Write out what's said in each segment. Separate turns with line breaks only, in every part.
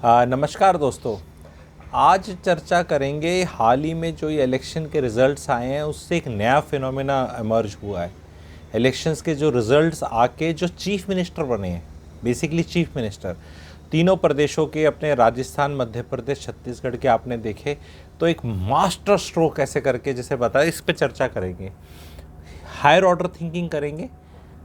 नमस्कार दोस्तों। आज चर्चा करेंगे हाल ही में जो ये इलेक्शन के रिज़ल्ट्स आए हैं उससे एक नया फिनोमेना इमर्ज हुआ है। इलेक्शंस के जो रिज़ल्ट्स आके जो चीफ मिनिस्टर बने हैं, बेसिकली चीफ मिनिस्टर तीनों प्रदेशों के, अपने राजस्थान, मध्य प्रदेश, छत्तीसगढ़ के आपने देखे, तो एक मास्टर स्ट्रोक ऐसे करके जैसे बताया, इस पे चर्चा करेंगे। हायर ऑर्डर थिंकिंग करेंगे।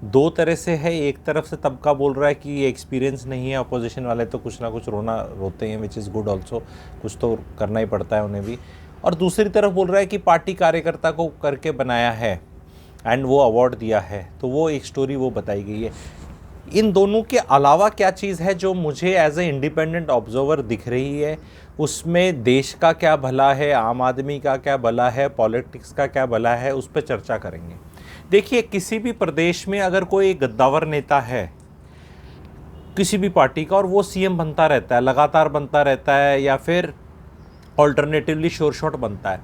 दो तरह से है, एक तरफ से तबका बोल रहा है कि ये एक्सपीरियंस नहीं है, अपोजिशन वाले तो कुछ ना कुछ रोते हैं, विच इज़ गुड ऑल्सो, कुछ तो करना ही पड़ता है उन्हें भी। और दूसरी तरफ बोल रहा है कि पार्टी कार्यकर्ता को करके बनाया है एंड वो अवार्ड दिया है, तो वो एक स्टोरी वो बताई गई है। इन दोनों के अलावा क्या चीज़ है जो मुझे एज ए इंडिपेंडेंट ऑब्जर्वर दिख रही है, उसमें देश का क्या भला है, आम आदमी का क्या भला है, पॉलिटिक्स का क्या भला है, उस पर चर्चा करेंगे। देखिए, किसी भी प्रदेश में अगर कोई गद्दावर नेता है किसी भी पार्टी का और वो सीएम बनता रहता है, लगातार बनता रहता है, या फिर ऑल्टरनेटिवली शोर शॉट बनता है,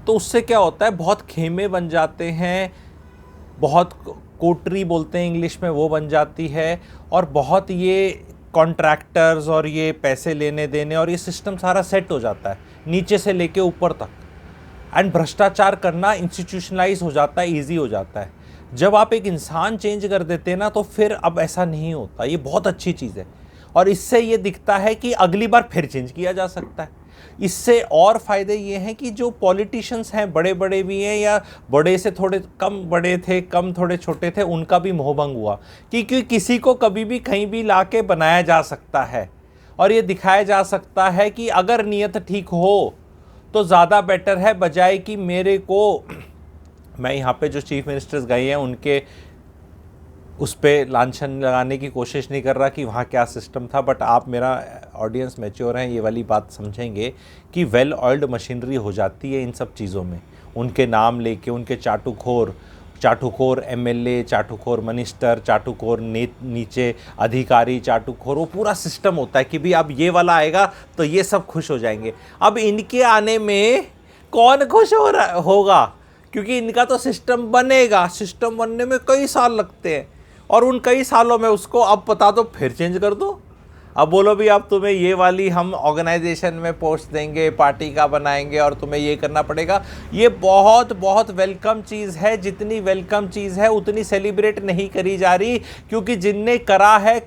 तो उससे क्या होता है, बहुत खेमे बन जाते हैं, बहुत कोटरी बोलते हैं इंग्लिश में, वो बन जाती है, और बहुत ये कॉन्ट्रैक्टर्स और ये पैसे लेने देने और ये सिस्टम सारा सेट हो जाता है नीचे से लेके ऊपर तक, एंड भ्रष्टाचार करना इंस्टीट्यूशनलाइज हो जाता है, ईजी हो जाता है। जब आप एक इंसान चेंज कर देते हैं ना, तो फिर अब ऐसा नहीं होता। ये बहुत अच्छी चीज़ है, और इससे ये दिखता है कि अगली बार फिर चेंज किया जा सकता है। इससे और फ़ायदे ये हैं कि जो पॉलिटिशियंस हैं, बड़े बड़े भी हैं या बड़े से थोड़े कम बड़े थे, कम थोड़े छोटे थे, उनका भी मोहभंग हुआ, क्योंकि किसी को कभी भी कहीं भी ला के बनाया जा सकता है, और ये दिखाया जा सकता है कि अगर नीयत ठीक हो तो ज़्यादा बेटर है, बजाय कि मेरे को मैं यहाँ पे जो चीफ मिनिस्टर्स गए हैं उनके उस पर लांछन लगाने की कोशिश नहीं कर रहा कि वहाँ क्या सिस्टम था, बट आप, मेरा ऑडियंस मैच्योर हैं, ये वाली बात समझेंगे कि वेल ऑयल्ड मशीनरी हो जाती है इन सब चीज़ों में। उनके नाम लेके उनके चाटुखोर एमएलए, चाटुखोर मिनिस्टर, चाटुखोर नीचे अधिकारी, चाटुखोर, वो पूरा सिस्टम होता है कि भी अब ये वाला आएगा तो ये सब खुश हो जाएंगे। अब इनके आने में कौन खुश होगा, क्योंकि इनका तो सिस्टम बनेगा, सिस्टम बनने में कई साल लगते हैं, और उन कई सालों में उसको अब बता दो फिर चेंज कर दो। अब बोलो भी अब तुम्हें ये वाली हम ऑर्गेनाइजेशन में पोस्ट देंगे, पार्टी का बनाएंगे, और तुम्हें ये करना पड़ेगा। ये बहुत बहुत वेलकम चीज़ है। जितनी वेलकम चीज़ है उतनी सेलिब्रेट नहीं करी जा रही, क्योंकि जिनने करा है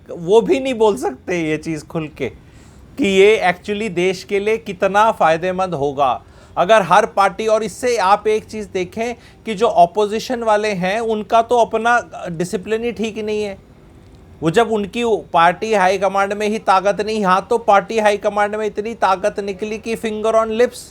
वो भी नहीं बोल सकते ये चीज़ खुल के कि ये एक्चुअली देश के लिए कितना फ़ायदेमंद होगा अगर हर पार्टी। और इससे आप एक चीज़ देखें कि जो ऑपोजिशन वाले हैं उनका तो अपना डिसिप्लिन ही ठीक नहीं है। वो जब उनकी पार्टी हाई कमांड में ही ताकत नहीं, यहाँ तो पार्टी हाई कमांड में इतनी ताकत निकली कि फिंगर ऑन लिप्स,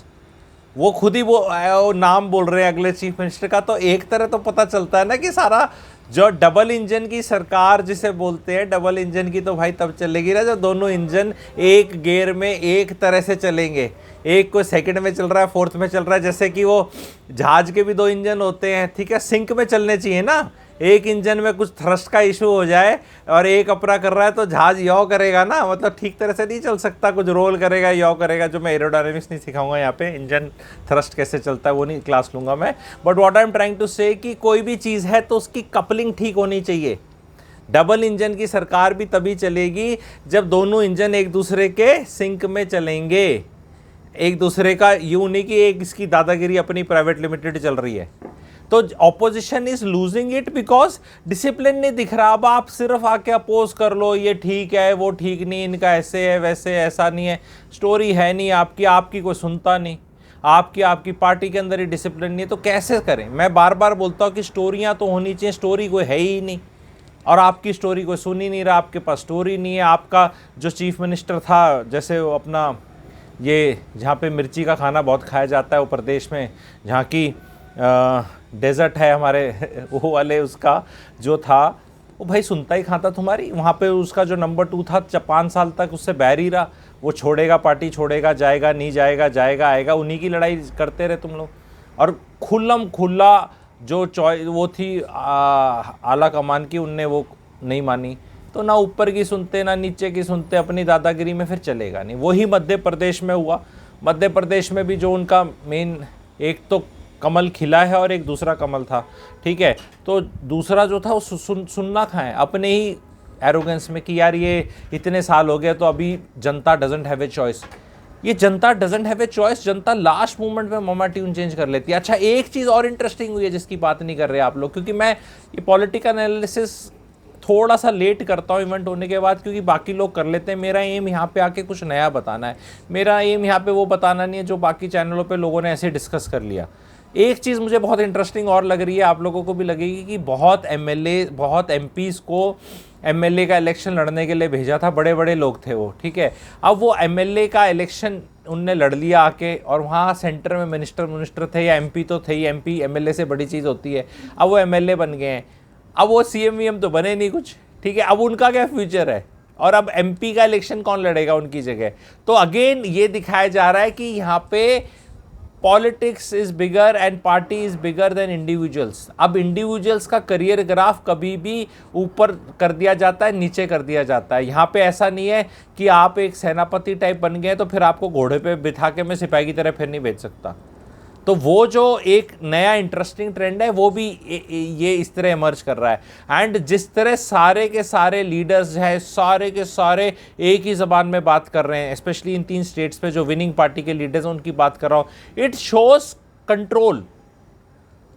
वो खुद ही वो नाम बोल रहे हैं अगले चीफ मिनिस्टर का। तो एक तरह तो पता चलता है ना कि सारा जो डबल इंजन की सरकार जिसे बोलते हैं, डबल इंजन की तो भाई तब चलेगी ना जब दोनों इंजन एक गियर में एक तरह से चलेंगे। एक को सेकंड में चल रहा है, फोर्थ में चल रहा है, जैसे कि वो जहाज के भी दो इंजन होते हैं, ठीक है, सिंक में चलने चाहिए ना। एक इंजन में कुछ थ्रस्ट का इशू हो जाए और एक अपना कर रहा है तो जहाज यौ करेगा ना, मतलब ठीक तरह से नहीं चल सकता, कुछ रोल करेगा, यौ करेगा। जो मैं एरोडायनेमिक्स नहीं सिखाऊंगा यहाँ पे, इंजन थ्रस्ट कैसे चलता है वो नहीं क्लास लूंगा मैं, but what I am trying to say कि कोई भी चीज़ है तो उसकी कपलिंग ठीक होनी चाहिए। डबल इंजन की सरकार भी तभी चलेगी जब दोनों इंजन एक दूसरे के सिंक में चलेंगे। एक दूसरे का यूं नहीं कि एक इसकी दादागिरी अपनी प्राइवेट लिमिटेड चल रही है। तो opposition is losing it because discipline नहीं दिख रहा। अब आप सिर्फ आके अपोज कर लो, ये ठीक है, वो ठीक नहीं, इनका ऐसे है, वैसे ऐसा नहीं है, स्टोरी है नहीं आपकी कोई सुनता नहीं, आपकी पार्टी के अंदर ही डिसिप्लिन नहीं है, तो कैसे करें। मैं बार बार बोलता हूँ कि स्टोरियाँ तो होनी चाहिए, स्टोरी कोई है ही नहीं, और आपकी स्टोरी कोई सुन ही नहीं रहा, आपके पास स्टोरी नहीं है। आपका जो चीफ मिनिस्टर था, जैसे वो अपना ये जहाँ पे मिर्ची का खाना बहुत खाया जाता है वो प्रदेश में, जहाँ की डेजर्ट है हमारे वो वाले, उसका जो था वो भाई सुनता ही खाता तुम्हारी। वहाँ पे उसका जो नंबर 2 था 5 साल तक उससे बैर ही रहा, वो छोड़ेगा, पार्टी छोड़ेगा, जाएगा नहीं जाएगा, जाएगा आएगा, उन्हीं की लड़ाई करते रहे तुम लोग। और खुल्लम खुल्ला जो वो थी आला कमान की, उनने वो नहीं मानी, तो ना ऊपर की सुनते ना नीचे की सुनते, अपनी दादागिरी में फिर चलेगा नहीं। वही मध्य प्रदेश में हुआ। मध्य प्रदेश में भी जो उनका मेन, एक तो कमल खिला है और एक दूसरा कमल था, ठीक है, तो दूसरा जो था वो सुनना खाएं, अपने ही एरोगेंस में कि यार ये इतने साल हो गए तो अभी जनता डजंट हैव ए चॉइस। ये जनता doesn't have a choice, Janata last moment में मामा ट्यून चेंज कर लेती है। अच्छा, एक चीज़ और इंटरेस्टिंग हुई है जिसकी बात नहीं कर रहे आप लोग, क्योंकि मैं ये पॉलिटिकल एनालिसिस थोड़ा सा लेट करता हूँ इवेंट होने के बाद, क्योंकि बाकी लोग कर लेते हैं। मेरा एम यहाँ पे आके कुछ नया बताना है, मेरा एम यहाँ पे वो बताना नहीं है जो बाकी चैनलों पे लोगों ने ऐसे डिस्कस कर लिया। एक चीज़ मुझे बहुत इंटरेस्टिंग और लग रही है, आप लोगों को भी लगेगी, कि बहुत एमएलए, बहुत एमपीज़ को एमएलए का इलेक्शन लड़ने के लिए भेजा था, बड़े बड़े लोग थे वो, ठीक है। अब वो एमएलए का इलेक्शन उनने लड़ लिया आके, और वहाँ सेंटर में मिनिस्टर थे, या एमपी तो थे ही, एमपी एमएलए से बड़ी चीज़ होती है। अब वो एमएलए बन गए हैं, अब वो सीएम वीएम तो बने नहीं कुछ, ठीक है। अब उनका क्या फ्यूचर है, और अब एमपी का इलेक्शन कौन लड़ेगा उनकी जगह। तो अगेन ये दिखाया जा रहा है कि यहाँ पे politics is bigger and party is bigger than individuals. अब इंडिविजुअल्स का करियर ग्राफ कभी भी ऊपर कर दिया जाता है, नीचे कर दिया जाता है। यहाँ पे ऐसा नहीं है कि आप एक सेनापति टाइप बन गए तो फिर आपको घोड़े पे बिठा के मैं सिपाही की तरह फिर नहीं भेज सकता। तो वो जो एक नया इंटरेस्टिंग ट्रेंड है वो भी ये इस तरह इमर्ज कर रहा है। एंड जिस तरह सारे के सारे लीडर्स हैं, सारे के सारे एक ही ज़बान में बात कर रहे हैं, स्पेशली इन 3 स्टेट्स पे जो विनिंग पार्टी के लीडर्स हैं उनकी बात कर रहा हूँ, इट शोज कंट्रोल।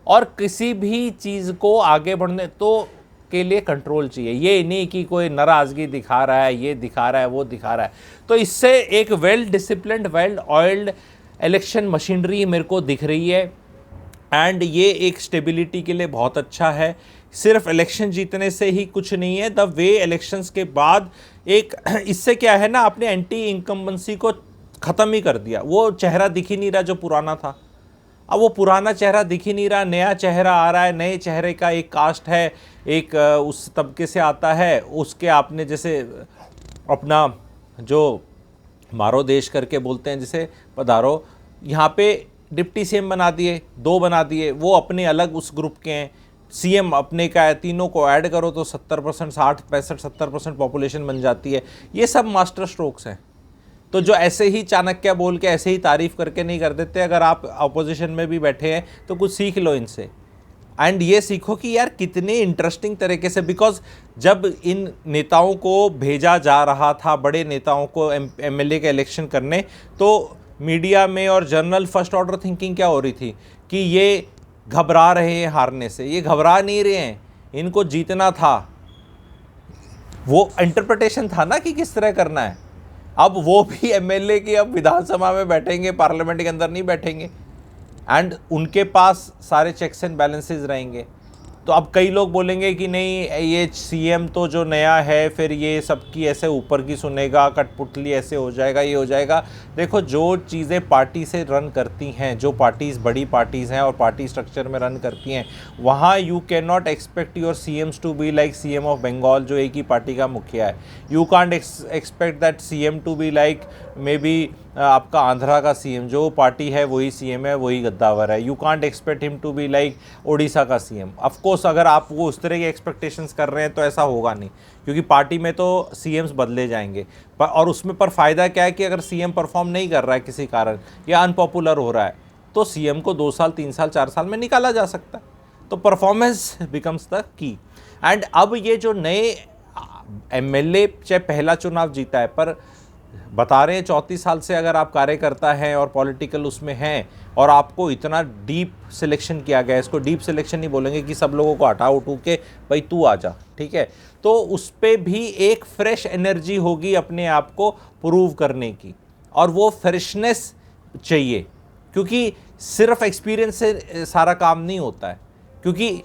और किसी भी चीज़ को आगे बढ़ने तो के लिए कंट्रोल चाहिए, ये नहीं कि कोई नाराज़गी दिखा रहा है, ये दिखा रहा है, वो दिखा रहा है। तो इससे एक well disciplined, well oiled election machinery मेरे को दिख रही है, एंड ये एक स्टेबिलिटी के लिए बहुत अच्छा है। सिर्फ इलेक्शन जीतने से ही कुछ नहीं है, द वे इलेक्शंस के बाद एक इससे क्या है ना, आपने एंटी इनकम्बेंसी को ख़त्म ही कर दिया। वो चेहरा दिख ही नहीं रहा जो पुराना था, अब वो पुराना चेहरा दिख ही नहीं रहा, नया चेहरा आ रहा है। नए चेहरे का एक कास्ट है, एक उस तबके से आता है, उसके आपने जैसे अपना जो मारो देश करके बोलते हैं जिसे, पधारो, यहाँ पे डिप्टी सीएम बना दिए, 2 बना दिए, वो अपने अलग उस ग्रुप के हैं। सीएम अपने का है, तीनों को ऐड करो तो 70%, 60, 65, 70% पॉपुलेशन बन जाती है। ये सब मास्टर स्ट्रोक्स हैं। तो जो ऐसे ही चाणक्य बोल के ऐसे ही तारीफ करके नहीं कर देते, अगर आप अपोजिशन में भी बैठे हैं तो कुछ सीख लो इनसे। एंड ये सीखो कि यार कितने इंटरेस्टिंग तरीके से, बिकॉज जब इन नेताओं को भेजा जा रहा था, बड़े नेताओं को एमएलए का इलेक्शन करने, तो मीडिया में और जर्नल फर्स्ट ऑर्डर थिंकिंग क्या हो रही थी कि ये घबरा रहे हैं हारने से। ये घबरा नहीं रहे हैं, इनको जीतना था। वो इंटरप्रिटेशन था ना कि किस तरह करना है। अब वो भी एमएलए की अब विधानसभा में बैठेंगे, पार्लियामेंट के अंदर नहीं बैठेंगे, एंड उनके पास सारे चेक्स एंड बैलेंसेस रहेंगे। तो अब कई लोग बोलेंगे कि नहीं, ये सीएम तो जो नया है फिर ये सबकी ऐसे ऊपर की सुनेगा, कठपुतली ऐसे हो जाएगा, ये हो जाएगा। देखो, जो चीज़ें पार्टी से रन करती हैं, जो पार्टीज़ बड़ी पार्टीज़ हैं और पार्टी स्ट्रक्चर में रन करती हैं, वहाँ you can not expect your CMs to be like CM of Bengal जो एक ही पार्टी का मुखिया है। You can't expect that CM to be like maybe आपका आंध्रा का सीएम, जो पार्टी है वही सीएम है, वही गद्दावर है। You can't expect him to be like Odisha का सीएम। ऑफ कोर्स अगर आप वो उस तरह की एक्सपेक्टेशंस कर रहे हैं तो ऐसा होगा नहीं, क्योंकि पार्टी में तो सीएम्स बदले जाएंगे। और उसमें पर फ़ायदा क्या है कि अगर सीएम परफॉर्म नहीं कर रहा है किसी कारण या अनपॉपुलर हो रहा है, तो सीएम को 2 साल, 3 साल, 4 साल में निकाला जा सकता है। तो performance becomes the key. And अब ये जो नए एमएलए चाहे पहला चुनाव जीता है, पर बता रहे हैं 34 साल से अगर आप कार्यकर्ता हैं और पॉलिटिकल उसमें हैं और आपको इतना डीप सिलेक्शन किया गया है, इसको डीप सिलेक्शन नहीं बोलेंगे कि सब लोगों को हटा उठू के भाई तू आ जा, ठीक है, तो उस पर भी एक फ्रेश एनर्जी होगी अपने आप को प्रूव करने की, और वो फ्रेशनेस चाहिए, क्योंकि सिर्फ एक्सपीरियंस से सारा काम नहीं होता है, क्योंकि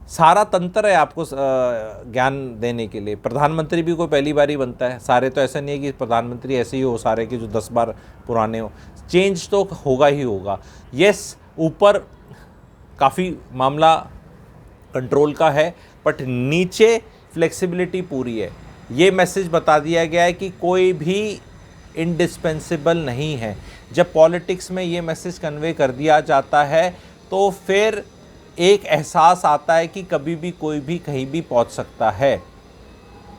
सारा तंत्र है आपको ज्ञान देने के लिए। प्रधानमंत्री भी कोई पहली बार ही बनता है, सारे तो ऐसा नहीं है कि प्रधानमंत्री ऐसे ही हो सारे के जो 10 बार पुराने हो। चेंज तो होगा ही होगा। यस, ऊपर काफ़ी मामला कंट्रोल का है, बट नीचे फ्लेक्सिबिलिटी पूरी है। ये मैसेज बता दिया गया है कि कोई भी इंडिस्पेंसिबल नहीं है। जब पॉलिटिक्स में ये मैसेज कन्वे कर दिया जाता है तो फिर एक एहसास आता है कि कभी भी कोई भी कहीं भी पहुंच सकता है।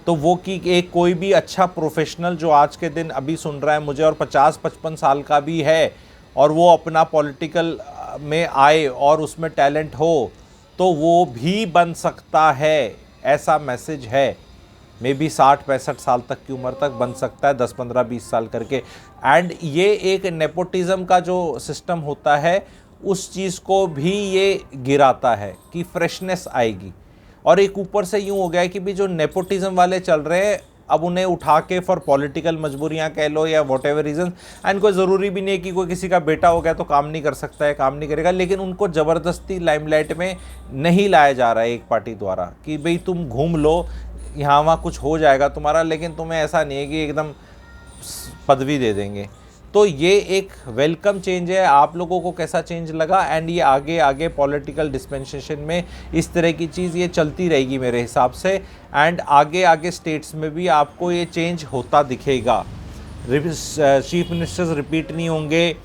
तो वो कि एक कोई भी अच्छा प्रोफेशनल जो आज के दिन अभी सुन रहा है मुझे और 50-55 साल का भी है और वो अपना पॉलिटिकल में आए और उसमें टैलेंट हो तो वो भी बन सकता है, ऐसा मैसेज है। मे बी 60-65 साल तक की उम्र तक बन सकता है, 10-15-20 साल करके। एंड ये एक नेपोटिज्म का जो सिस्टम होता है उस चीज़ को भी ये गिराता है कि फ्रेशनेस आएगी। और एक ऊपर से यूँ हो गया है कि भी जो नेपोटिज्म वाले चल रहे हैं अब उन्हें उठा के फॉर पॉलिटिकल मजबूरियां कह लो या वॉट एवर रीजन, एंड कोई ज़रूरी भी नहीं है कि कोई किसी का बेटा हो गया तो काम नहीं कर सकता है, काम नहीं करेगा, लेकिन उनको ज़बरदस्ती लाइमलाइट में नहीं लाया जा रहा है एक पार्टी द्वारा कि भाई तुम घूम लो, यहाँ वहाँ कुछ हो जाएगा तुम्हारा, लेकिन तुम्हें ऐसा नहीं है कि एकदम पदवी दे देंगे। तो ये एक वेलकम चेंज है। आप लोगों को कैसा चेंज लगा? एंड ये आगे आगे पॉलिटिकल डिस्पेंसेशन में इस तरह की चीज़ ये चलती रहेगी मेरे हिसाब से, एंड आगे आगे स्टेट्स में भी आपको ये चेंज होता दिखेगा। चीफ मिनिस्टर्स रिपीट नहीं होंगे,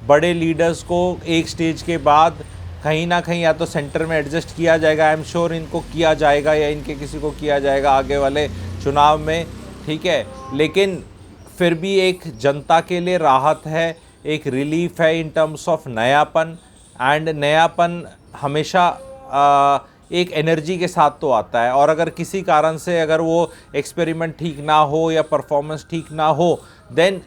बड़े लीडर्स को एक स्टेज के बाद कहीं ना कहीं या तो सेंटर में एडजस्ट किया जाएगा, आई एम श्योर इनको किया जाएगा या इनके किसी को किया जाएगा आगे वाले चुनाव में, ठीक है। लेकिन फिर भी एक जनता के लिए राहत है, एक रिलीफ है इन टर्म्स ऑफ नयापन, एंड नयापन हमेशा एक एनर्जी के साथ तो आता है। और अगर किसी कारण से अगर वो एक्सपेरिमेंट ठीक ना हो या परफॉर्मेंस ठीक ना हो, देन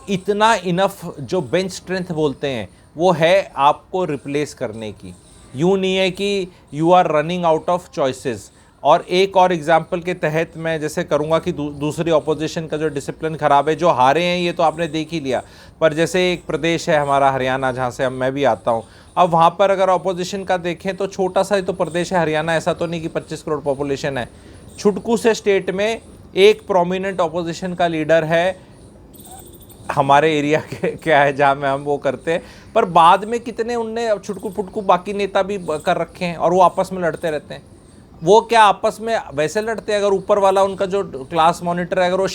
इतना इनफ जो बेंच स्ट्रेंथ बोलते हैं वो है आपको रिप्लेस करने की। यूँ नहीं है कि you are running out of choices. और एक और एग्जाम्पल के तहत मैं जैसे करूँगा कि दूसरी ऑपोजिशन का जो डिसिप्लिन ख़राब है, जो हारे हैं ये तो आपने देख ही लिया, पर जैसे एक प्रदेश है हमारा हरियाणा जहाँ से मैं भी आता हूँ, अब वहाँ पर अगर ऑपोजिशन का देखें तो छोटा सा ही तो प्रदेश है हरियाणा, ऐसा तो नहीं कि 25 करोड़ पॉपुलेशन है। छुटकू से स्टेट में एक प्रोमिनेंट ऑपोजिशन का लीडर है हमारे एरिया के क्या है जहाँ में हम वो करते हैं, पर बाद में कितने उनने छुटकू फुटकू बाकी नेता भी कर रखे हैं और वो आपस में लड़ते रहते हैं। वो क्या आपस में वैसे लड़ते हैं, अगर ऊपर वाला उनका जो क्लास मॉनिटर है अगर वो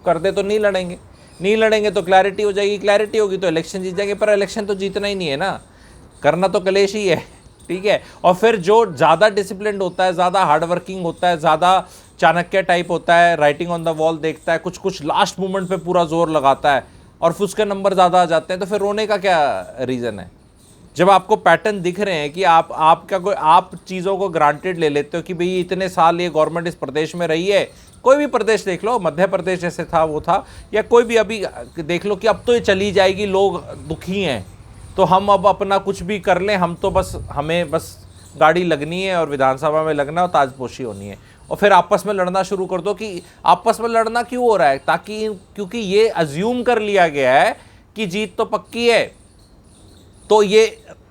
कर दे तो नहीं लड़ेंगे, नहीं लड़ेंगे तो क्लैरिटी हो जाएगी, क्लैरिटी होगी तो इलेक्शन जीत जाएंगे। पर इलेक्शन तो जीतना ही नहीं है ना, करना तो कलेश ही है, ठीक है। और फिर जो ज़्यादा डिसिप्लिन होता है, ज़्यादा हार्ड वर्किंग होता है, ज़्यादा चाणक्य टाइप होता है, राइटिंग ऑन द वॉल देखता है, कुछ कुछ लास्ट मोमेंट पे पूरा जोर लगाता है और फिर उसके नंबर ज़्यादा आ जाते हैं, तो फिर रोने का क्या रीज़न है? जब आपको पैटर्न दिख रहे हैं कि आप चीज़ों को ग्रांटेड ले लेते हो कि भाई इतने साल ये गवर्नमेंट इस प्रदेश में रही है, कोई भी प्रदेश देख लो, मध्य प्रदेश जैसे था वो था, या कोई भी अभी देख लो कि अब तो ये चली जाएगी, लोग दुखी हैं, तो हम अब अपना कुछ भी कर लें, हम तो बस हमें बस गाड़ी लगनी है और विधानसभा में लगना और ताजपोशी होनी है, और फिर आपस में लड़ना शुरू कर दो। कि आपस में लड़ना क्यों हो रहा है? ताकि क्योंकि ये अज्यूम कर लिया गया है कि जीत तो पक्की है, तो ये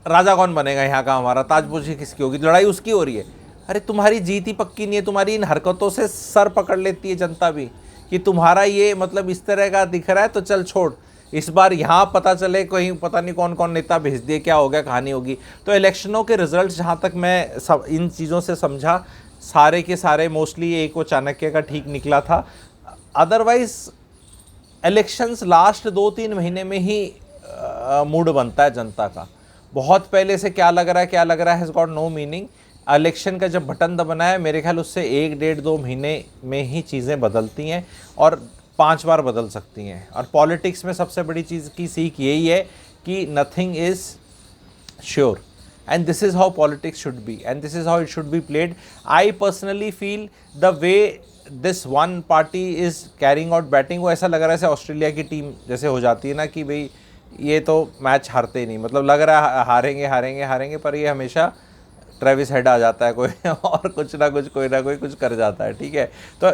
राजा कौन बनेगा यहाँ का, हमारा ताजपोशी किसकी होगी, लड़ाई उसकी हो रही है। अरे तुम्हारी जीत ही पक्की नहीं है, तुम्हारी इन हरकतों से सर पकड़ लेती है जनता भी कि तुम्हारा ये मतलब इस तरह का दिख रहा है, तो चल छोड़, इस बार यहाँ पता चले कहीं पता नहीं कौन कौन नेता भेज दिए, क्या हो गया, कहानी होगी। तो इलेक्शनों के रिजल्ट जहाँ तक मैं सब इन चीज़ों से समझा, सारे के सारे मोस्टली एक वो चाणक्य का ठीक निकला था। अदरवाइज इलेक्शंस लास्ट 2-3 महीने में ही मूड बनता है जनता का। बहुत पहले से क्या लग रहा है has got no meaning. Election का जब बटन दबाना है, मेरे ख्याल उससे 1-1.5-2 महीने में ही चीज़ें बदलती हैं और 5 बार बदल सकती हैं। और पॉलिटिक्स में सबसे बड़ी चीज़ की सीख यही है कि nothing is sure, and this is how politics should be, and this is how it should be played. I personally feel the way this one party is carrying out batting, वो ऐसा लग रहा है जैसे ऑस्ट्रेलिया की team जैसे हो जाती है ना कि भाई ये तो मैच हारते ही नहीं, मतलब लग रहा है हारेंगे, पर ये हमेशा ट्रेविस हेड आ जाता है कोई और कुछ ना कुछ कोई ना कोई कुछ कर जाता है, ठीक है। तो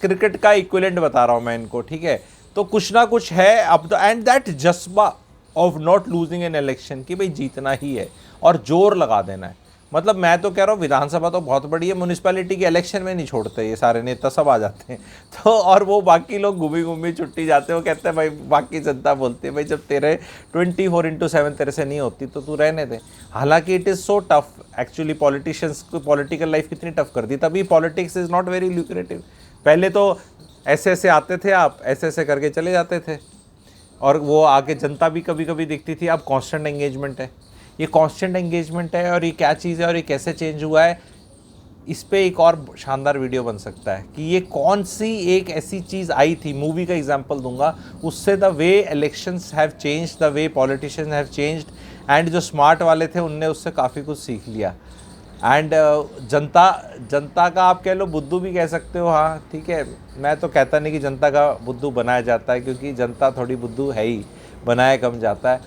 क्रिकेट का इक्विवेलेंट बता रहा हूँ मैं इनको, ठीक है। तो कुछ ना कुछ है अब तो, एंड दैट जज्बा of not losing an election कि भाई जीतना ही है और जोर लगा देना है। मतलब मैं तो कह रहा हूँ विधानसभा तो बहुत बड़ी है, म्यूनिसिपैलिटी के इलेक्शन में नहीं छोड़ते ये सारे नेता, सब आ जाते हैं। तो और वो बाकी लोग घूमी छुट्टी जाते हैं, वो कहते हैं भाई बाकी जनता बोलती है भाई जब तेरे 24/7 तेरे से नहीं होती तो तू रहने दे। हालांकि it is so tough actually, politicians को पॉलिटिकल लाइफ कितनी टफ कर दी, तभी politics is not very lucrative. पहले तो ऐसे आते थे आप, ऐसे करके चले जाते थे और वो आके जनता भी कभी कभी दिखती थी। अब कांस्टेंट एंगेजमेंट है, ये कांस्टेंट एंगेजमेंट है और ये क्या चीज़ है और ये कैसे चेंज हुआ है, इस पे एक और शानदार वीडियो बन सकता है कि ये कौन सी एक ऐसी चीज़ आई थी। मूवी का एग्जांपल दूंगा, उससे the way elections have changed, the way politicians have changed, and जो स्मार्ट वाले थे उनने उससे काफ़ी कुछ सीख लिया। एंड जनता का आप कह लो बुद्धू भी कह सकते हो, हाँ ठीक है। मैं तो कहता नहीं कि जनता का बुद्धू बनाया जाता है, क्योंकि जनता थोड़ी बुद्धू है ही, बनाया कम जाता है।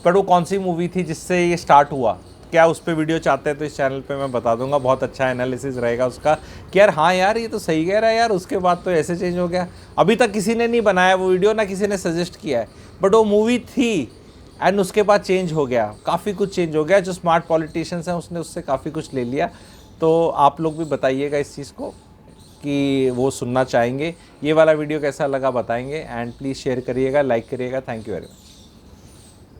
पर वो कौन सी मूवी थी जिससे ये स्टार्ट हुआ, क्या उस पर वीडियो चाहते हैं तो इस चैनल पे मैं बता दूंगा, बहुत अच्छा एनालिसिस रहेगा उसका कि यार हाँ यार ये तो सही कह रहा है यार, उसके बाद तो ऐसे चेंज हो गया। अभी तक किसी ने नहीं बनाया वो वीडियो, ना किसी ने सजेस्ट किया है, बट वो मूवी थी एंड उसके बाद चेंज हो गया, काफ़ी कुछ चेंज हो गया। जो स्मार्ट पॉलिटिशियंस हैं उसने उससे काफ़ी कुछ ले लिया। तो आप लोग भी बताइएगा इस चीज़ को कि वो सुनना चाहेंगे। ये वाला वीडियो कैसा लगा बताएंगे, एंड प्लीज़ शेयर करिएगा, लाइक करिएगा। Thank you very much.